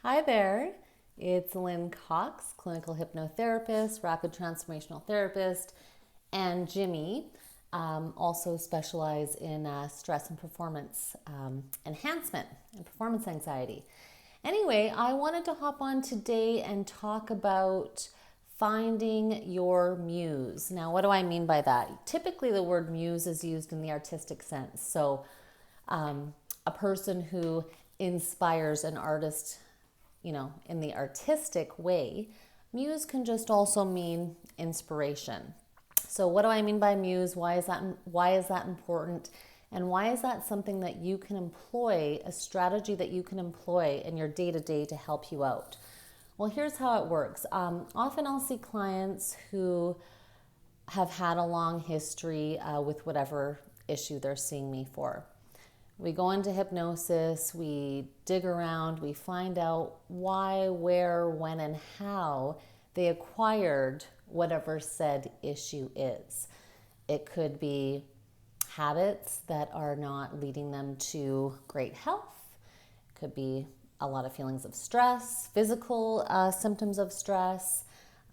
Hi there, it's Lynn Cox, clinical hypnotherapist, rapid transformational therapist, and Jimmy also specialize in stress and performance enhancement and performance anxiety. Anyway, I wanted to hop on today and talk about finding your muse. Now, what do I mean by that? Typically, the word muse is used in the artistic sense. So, a person who inspires an artist, in the artistic way. Muse can just also mean inspiration. So what do I mean by muse? Why is that important? And why is that something that you can employ, a strategy that you can employ in your day-to-day to help you out? Well, here's how it works. Often I'll see clients who have had a long history with whatever issue they're seeing me for. We go into hypnosis, we dig around, we find out why, where, when, and how they acquired whatever said issue is. It could be habits that are not leading them to great health. It could be a lot of feelings of stress, physical symptoms of stress,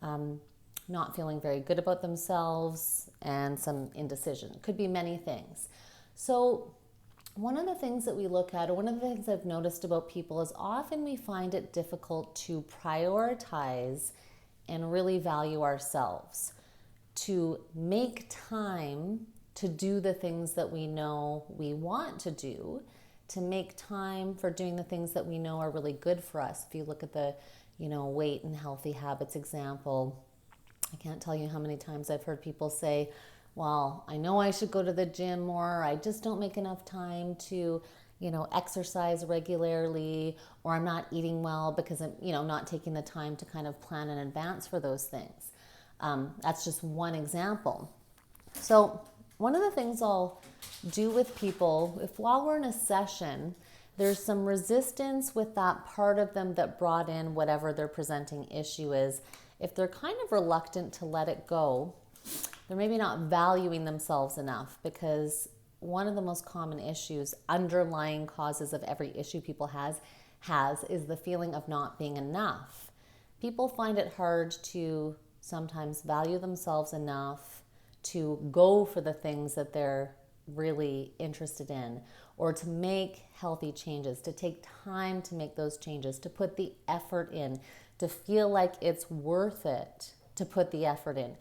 not feeling very good about themselves, and some indecision. It could be many things. So one of the things that we look at, or one of the things I've noticed about people, is often we find it difficult to prioritize and really value ourselves, to make time to do the things that we know we want to do, to make time for doing the things that we know are really good for us. If you look at the, weight and healthy habits example, I can't tell you how many times I've heard people say, well, I know I should go to the gym more. I just don't make enough time to, exercise regularly, or I'm not eating well because I'm, not taking the time to kind of plan in advance for those things. That's just one example. So one of the things I'll do with people, if while we're in a session, there's some resistance with that part of them that brought in whatever their presenting issue is, if they're kind of reluctant to let it go, they're maybe not valuing themselves enough, because one of the most common issues, underlying causes of every issue people has is the feeling of not being enough. People find it hard to sometimes value themselves enough to go for the things that they're really interested in, or to make healthy changes, to take time to make those changes, to put the effort in, to feel like it's worth it to put the effort in,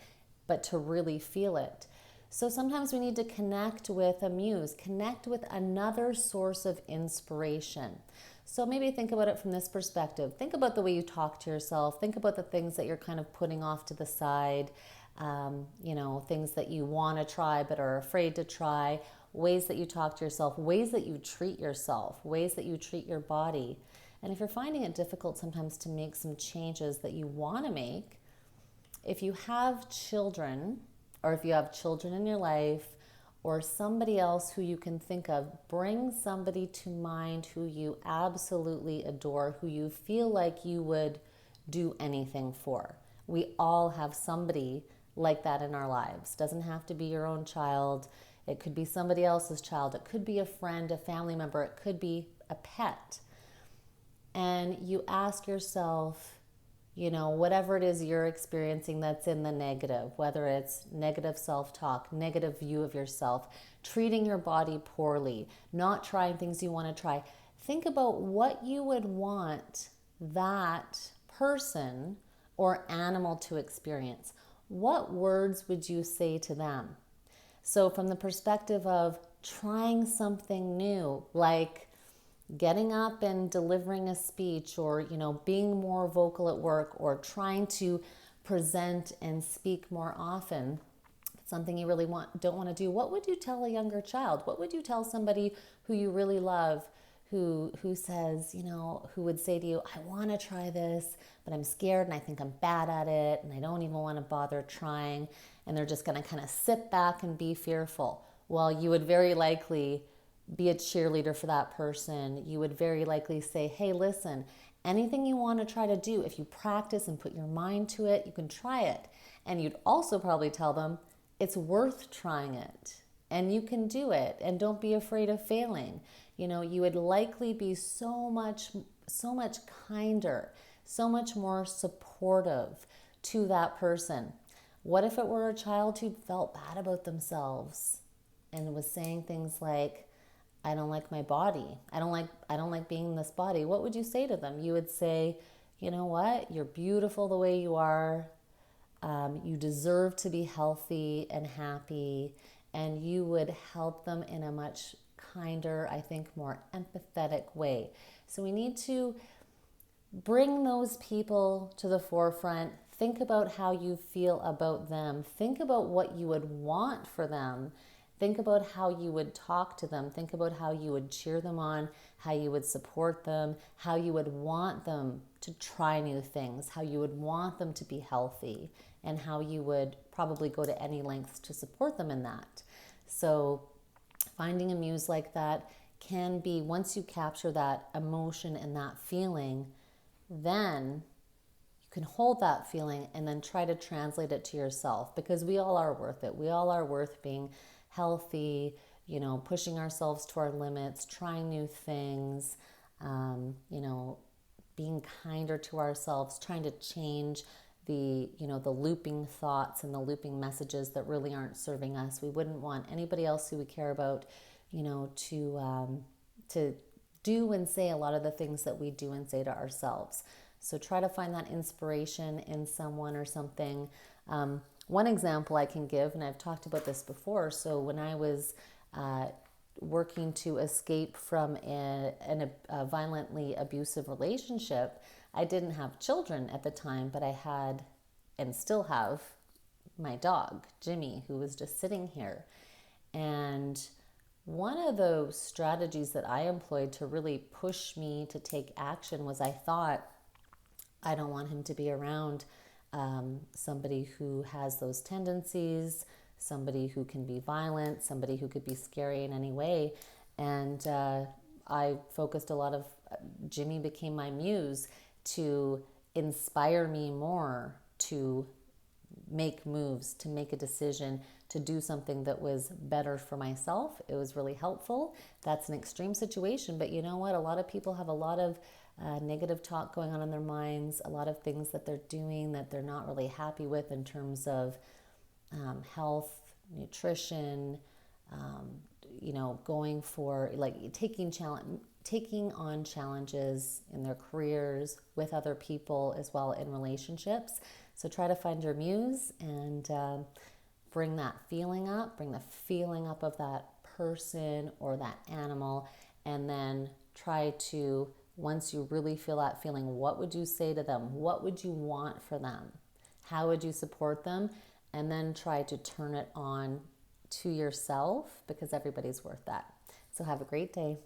but to really feel it. So sometimes we need to connect with a muse, connect with another source of inspiration. So maybe think about it from this perspective. Think about the way you talk to yourself. Think about the things that you're kind of putting off to the side, things that you want to try but are afraid to try, ways that you talk to yourself, ways that you treat yourself, ways that you treat your body. And if you're finding it difficult sometimes to make some changes that you want to make, if you have children, or if you have children in your life, or somebody else who you can think of, bring somebody to mind who you absolutely adore, who you feel like you would do anything for. We all have somebody like that in our lives. Doesn't have to be your own child. It could be somebody else's child. It could be a friend, a family member. It could be a pet. And you ask yourself, whatever it is you're experiencing that's in the negative, whether it's negative self-talk, negative view of yourself, treating your body poorly, not trying things you want to try, think about what you would want that person or animal to experience. What words would you say to them? So from the perspective of trying something new, like getting up and delivering a speech, or being more vocal at work, or trying to present and speak more often, something you really don't want to do, what would you tell a younger child? What would you tell somebody who you really love, who says, who would say to you, I want to try this, but I'm scared and I think I'm bad at it and I don't even want to bother trying, and they're just going to kind of sit back and be fearful? Well, you would very likely be a cheerleader for that person. You would very likely say, hey, listen, anything you want to try to do, if you practice and put your mind to it, you can try it. And you'd also probably tell them it's worth trying it and you can do it, and don't be afraid of failing. You would likely be so much so much kinder, so much more supportive to that person. What if it were a child who felt bad about themselves and was saying things like, I don't like my body. I don't like being in this body. What would you say to them? You would say, you know what? You're beautiful the way you are. You deserve to be healthy and happy. And you would help them in a much kinder, I think, more empathetic way. So we need to bring those people to the forefront. Think about how you feel about them. Think about what you would want for them. Think about how you would talk to them. Think about how you would cheer them on, how you would support them, how you would want them to try new things, how you would want them to be healthy, and how you would probably go to any lengths to support them in that. So finding a muse like that can be, once you capture that emotion and that feeling, then you can hold that feeling and then try to translate it to yourself, because we all are worth it. We all are worth being healthy, pushing ourselves to our limits, trying new things, being kinder to ourselves, trying to change the looping thoughts and the looping messages that really aren't serving us. We wouldn't want anybody else who we care about, to do and say a lot of the things that we do and say to ourselves. So try to find that inspiration in someone or something. One example I can give, and I've talked about this before, so when I was working to escape from a violently abusive relationship, I didn't have children at the time, but I had and still have my dog, Jimmy, who was just sitting here. And one of those strategies that I employed to really push me to take action was, I thought, I don't want him to be around somebody who has those tendencies, somebody who can be violent, somebody who could be scary in any way. And I focused a lot of, Jimmy became my muse to inspire me more to make moves, to make a decision, to do something that was better for myself. It was really helpful. That's an extreme situation, but you know what? A lot of people have a lot of negative talk going on in their minds, a lot of things that they're doing that they're not really happy with in terms of health, nutrition, going for, like, taking on challenges in their careers, with other people, as well in relationships. So try to find your muse and bring that feeling up, bring the feeling up of that person or that animal, and then try to, once you really feel that feeling, what would you say to them? What would you want for them? How would you support them? And then try to turn it on to yourself, because everybody's worth that. So have a great day.